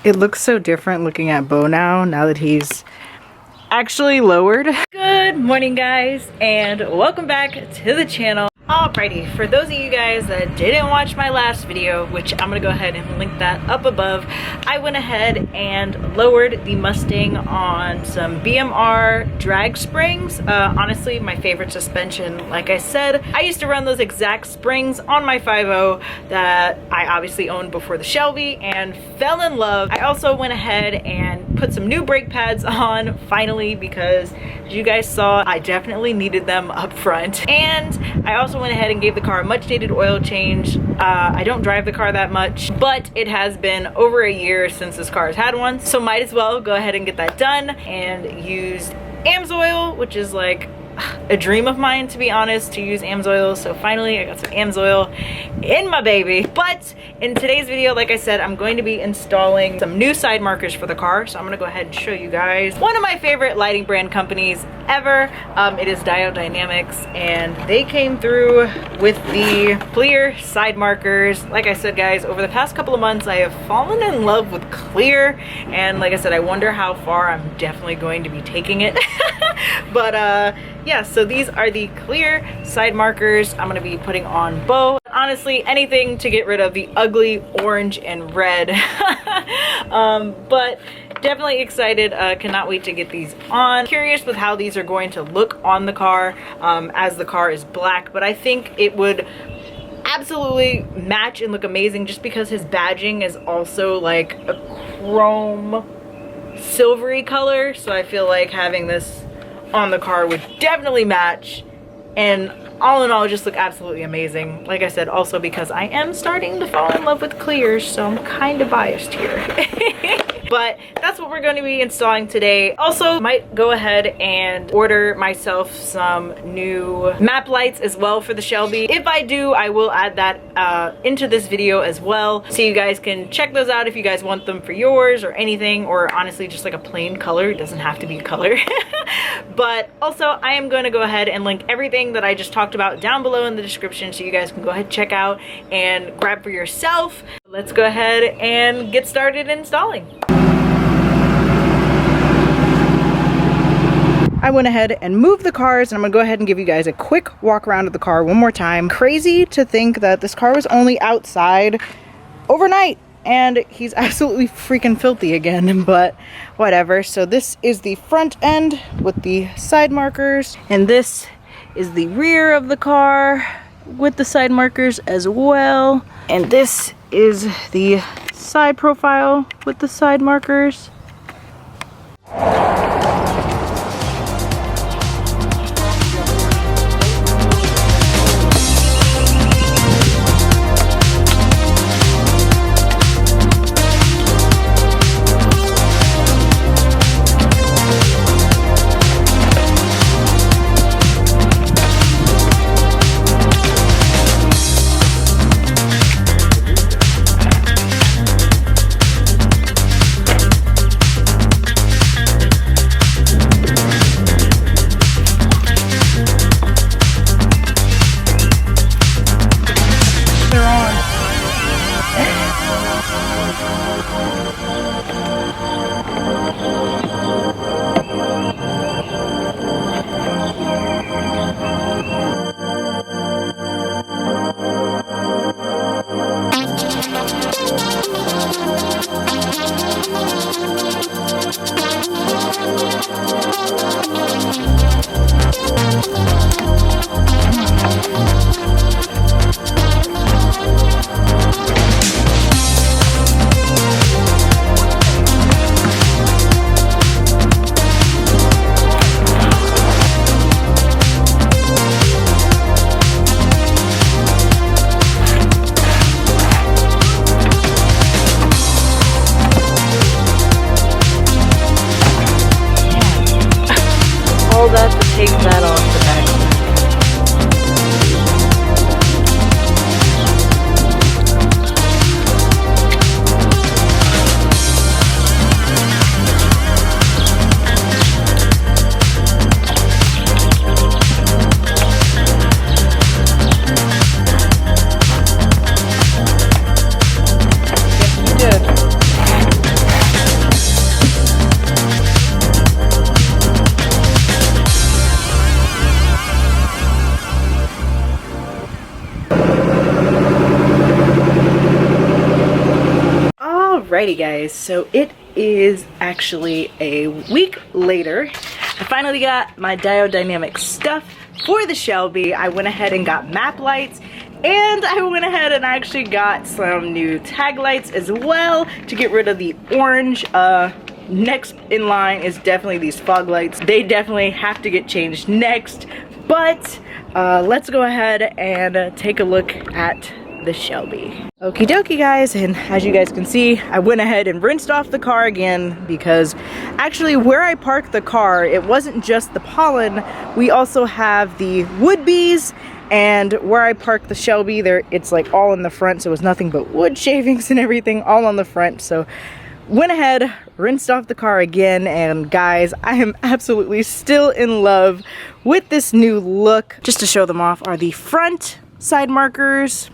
It looks so different looking at Bo now that he's actually lowered. Good morning guys, and welcome back to the channel. Alrighty, for those of you guys that didn't watch my last video, which I'm gonna go ahead and link that up above, I went ahead and lowered the Mustang on some BMR drag springs. Honestly, my favorite suspension. Like I said, I used to run those exact springs on my 5.0 that I obviously owned before the Shelby and fell in love. I also went ahead and put some new brake pads on finally, because as you guys saw, I definitely needed them up front. And I also went ahead and gave the car a much needed oil change. I don't drive the car that much, but it has been over a year since this car has had one, so might as well go ahead and get that done. And used AMSOIL, which is like a dream of mine, to be honest, to use AMSOIL. So finally I got some AMSOIL in my baby. But in today's video, like I said, I'm going to be installing some new side markers for the car. So I'm gonna go ahead and show you guys one of my favorite lighting brand companies ever. It is DiodeDynamics, and they came through with the clear side markers. Like I said guys, over the past couple of months I have fallen in love with clear, and like I said, I wonder how far I'm definitely going to be taking it. But yeah, so these are the clear side markers I'm gonna be putting on Bo. Honestly, anything to get rid of the ugly orange and red. But definitely excited, cannot wait to get these on. Curious with how these are going to look on the car, as the car is black, but I think it would absolutely match and look amazing just because his badging is also like a chrome silvery color. So I feel like having this on the car would definitely match, and all in all just look absolutely amazing. Like I said, also because I am starting to fall in love with clears, so I'm kind of biased here. But that's what we're going to be installing today. Also might go ahead and order myself some new map lights as well for the Shelby. If I do, I will add that into this video as well, so you guys can check those out if you guys want them for yours or anything, or honestly just like a plain color. It doesn't have to be a color. But also I am going to go ahead and link everything that I just talked about down below in the description, so you guys can go ahead, check out, and grab for yourself. Let's go ahead and get started installing. I went ahead and moved the cars, and I'm gonna go ahead and give you guys a quick walk around of the car one more time. Crazy to think that this car was only outside overnight and he's absolutely freaking filthy again, but whatever. So this is the front end with the side markers, and this is the rear of the car with the side markers as well. And this is the side profile with the side markers. Take that off the back. Yes, you did. Alrighty guys, so it is actually a week later. I finally got my DiodeDynamics stuff for the Shelby. I went ahead and got map lights, and I went ahead and actually got some new tag lights as well to get rid of the orange. Next in line is definitely these fog lights. They definitely have to get changed next, but let's go ahead and take a look at the Shelby. Okie dokie guys, and as you guys can see, I went ahead and rinsed off the car again because actually where I parked the car, it wasn't just the pollen, we also have the wood bees, and where I parked the Shelby, it's like all in the front, so it was nothing but wood shavings and everything all on the front. So went ahead, rinsed off the car again, and guys, I am absolutely still in love with this new look. Just to show them off are the front side markers,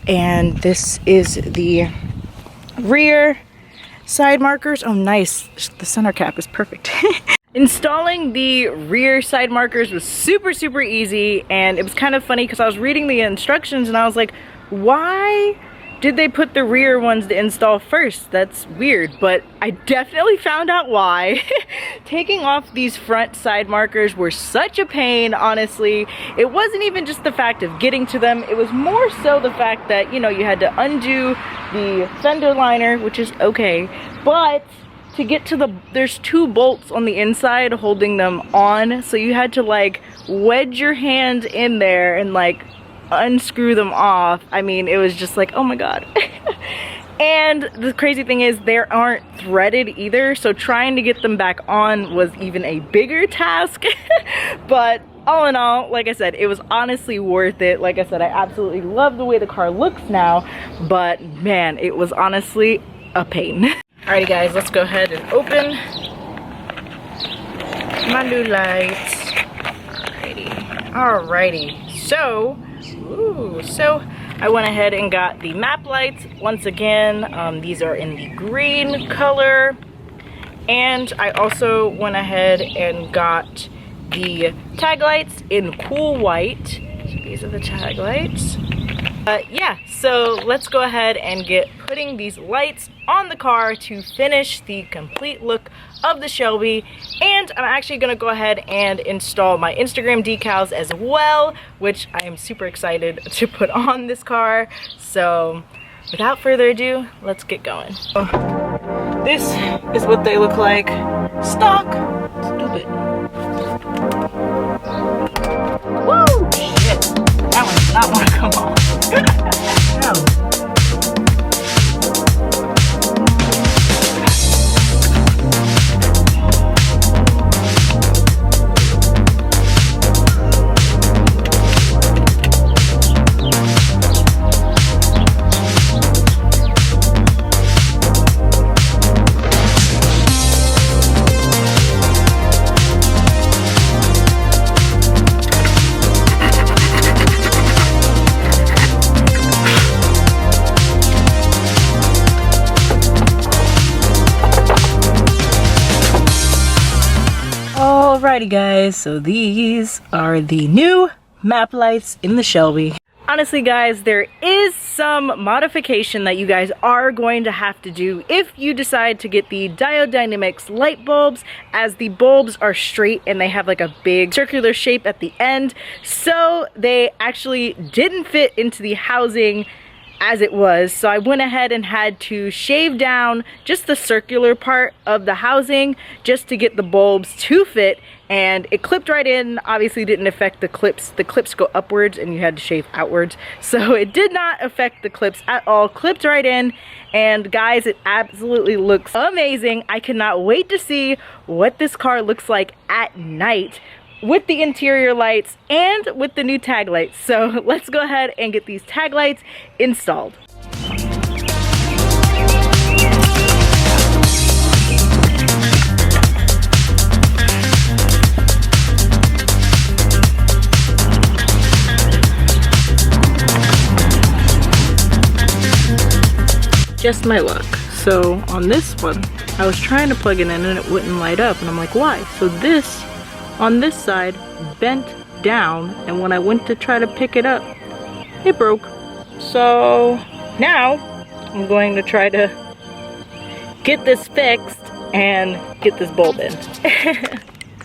and this is the rear side markers. Oh nice, the center cap is perfect. Installing the rear side markers was super easy, and it was kind of funny because I was reading the instructions and I was like, why did they put the rear ones to install first? That's weird, but I definitely found out why. Taking off these front side markers were such a pain, honestly. It wasn't even just the fact of getting to them, it was more so the fact that, you know, you had to undo the fender liner, which is okay, but to get to there's two bolts on the inside holding them on, so you had to like wedge your hand in there and like unscrew them off. I mean, it was just like, oh my god. And the crazy thing is they aren't threaded either, so trying to get them back on was even a bigger task. But all in all, like I said, it was honestly worth it. Like I said, I absolutely love the way the car looks now, but man, it was honestly a pain. Alrighty guys, let's go ahead and open my new lights. Alrighty, so I went ahead and got the map lights once again. These are in the green color, and I also went ahead and got the tag lights in cool white. So these are the tag lights. Yeah, so let's go ahead and get putting these lights on the car to finish the complete look of the Shelby. And I'm actually gonna go ahead and install my Instagram decals as well, which I am super excited to put on this car. So without further ado, let's get going. So, this is what they look like stock. Stupid. Woo! Shit, that one did not want to come off. No. Alrighty guys, so these are the new map lights in the Shelby. Honestly guys, there is some modification that you guys are going to have to do if you decide to get the DiodeDynamics light bulbs, as the bulbs are straight and they have like a big circular shape at the end, so they actually didn't fit into the housing as it was. So I went ahead and had to shave down just the circular part of the housing just to get the bulbs to fit, and it clipped right in. Obviously didn't affect the clips. The clips go upwards and you had to shave outwards, so it did not affect the clips at all. Clipped right in, and guys, it absolutely looks amazing. I cannot wait to see what this car looks like at night with the interior lights and with the new tag lights. So let's go ahead and get these tag lights installed. Just my luck. So on this one, I was trying to plug it in and it wouldn't light up, and I'm like, why? So this on this side bent down, and when I went to try to pick it up, it broke. So now I'm going to try to get this fixed and get this bulb in.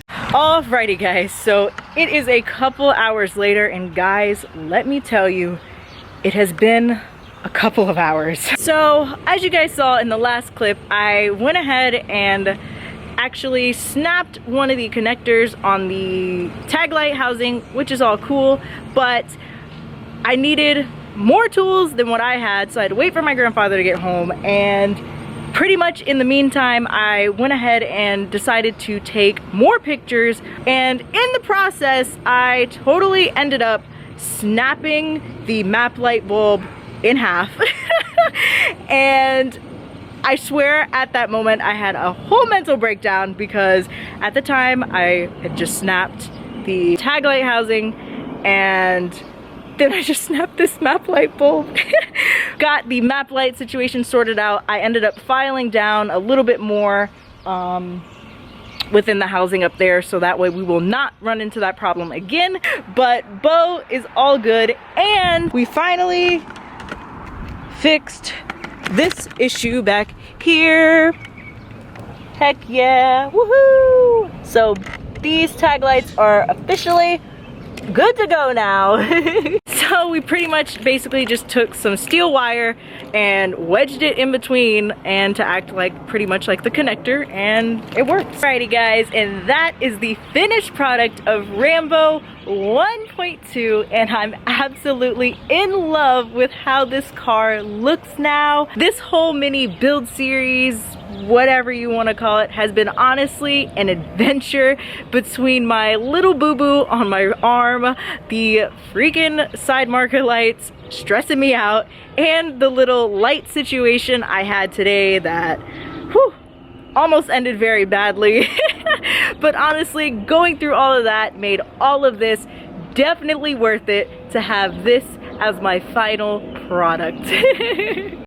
Alrighty guys, so it is a couple hours later, and guys, let me tell you, it has been a couple of hours. So as you guys saw in the last clip, I went ahead and actually snapped one of the connectors on the tag light housing, which is all cool, but I needed more tools than what I had, so I had to wait for my grandfather to get home. And pretty much in the meantime, I went ahead and decided to take more pictures, and in the process I totally ended up snapping the map light bulb in half. And I swear at that moment I had a whole mental breakdown, because at the time I had just snapped the tag light housing, and then I just snapped this map light bulb. Got the map light situation sorted out. I ended up filing down a little bit more within the housing up there, so that way we will not run into that problem again. But Bo is all good, and we finally fixed this issue back here. Heck yeah, woohoo! So these tag lights are officially good to go now. So we pretty much basically just took some steel wire and wedged it in between, and to act like pretty much like the connector, and it works. Alrighty guys, and that is the finished product of Rhamboh 1.2, and I'm absolutely in love with how this car looks now. This whole mini build series, whatever you want to call it, has been honestly an adventure, between my little boo-boo on my arm, the freaking side marker lights stressing me out, and the little light situation I had today that almost ended very badly. But honestly, going through all of that made all of this definitely worth it to have this as my final product.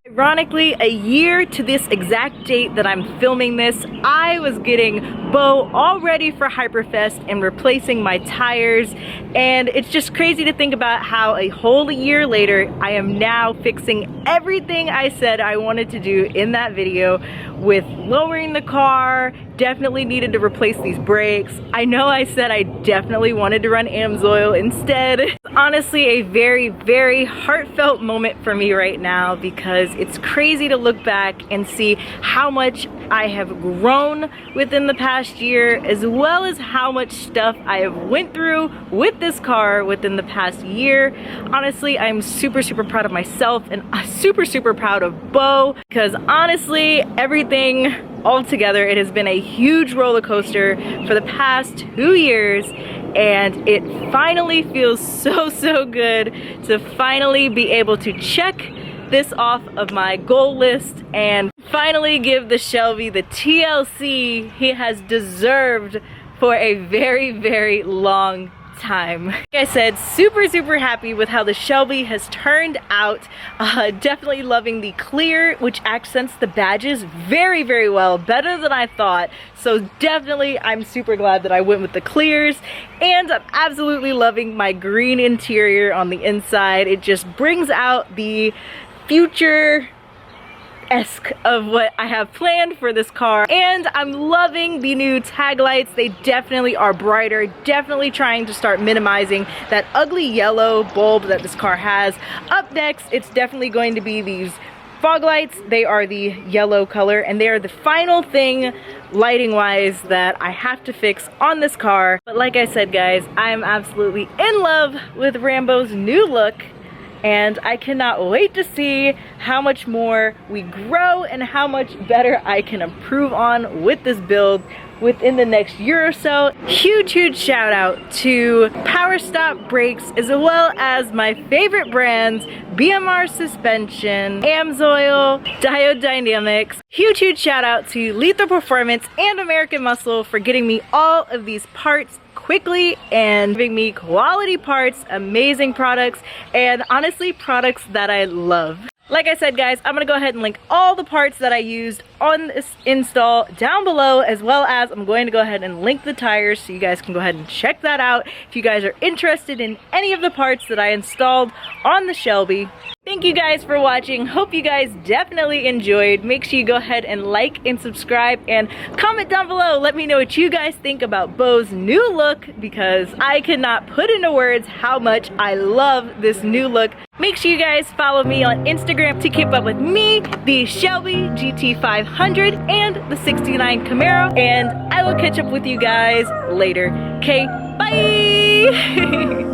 Ironically, a year to this exact date that I'm filming this, I was getting Bo all ready for Hyperfest and replacing my tires, and it's just crazy to think about how a whole year later I am now fixing everything I said I wanted to do in that video, with lowering the car. Definitely needed to replace these brakes. I know I said I definitely wanted to run AMSOIL instead. It's honestly a very, very heartfelt moment for me right now, because it's crazy to look back and see how much I have grown within the past year, as well as how much stuff I have went through with this car within the past year. Honestly, I'm super, super proud of myself, and super, super proud of Bo, because honestly, everything all together, it has been a huge roller coaster for the past 2 years, and it finally feels so, so good to finally be able to check this off of my goal list and finally give the Shelby the TLC he has deserved for a very, very long time. Like I said, super, super happy with how the Shelby has turned out. Definitely loving the clear, which accents the badges very, very well, better than I thought. So definitely I'm super glad that I went with the clears, and I'm absolutely loving my green interior on the inside. It just brings out the future-esque of what I have planned for this car, and I'm loving the new tag lights. They definitely are brighter, definitely trying to start minimizing that ugly yellow bulb that this car has. Up next, it's definitely going to be these fog lights. They are the yellow color, and they are the final thing lighting wise that I have to fix on this car. But like I said guys, I'm absolutely in love with Rhamboh's new look, and I cannot wait to see how much more we grow and how much better I can improve on with this build within the next year or so. Huge, huge shout out to Power Stop Brakes, as well as my favorite brands, BMR Suspension, AMSOIL, DiodeDynamics. Huge, huge shout out to Lethal Performance and American Muscle for getting me all of these parts quickly and giving me quality parts, amazing products, and honestly products that I love. Like I said guys, I'm gonna go ahead and link all the parts that I used on this install down below, as well as I'm going to go ahead and link the tires so you guys can go ahead and check that out if you guys are interested in any of the parts that I installed on the Shelby. Thank you guys for watching. Hope you guys definitely enjoyed. Make sure you go ahead and like and subscribe and comment down below. Let me know what you guys think about Bohs' new look, because I cannot put into words how much I love this new look. Make sure you guys follow me on Instagram to keep up with me, the Shelby GT500, and the 69 Camaro. And I will catch up with you guys later. Okay, bye!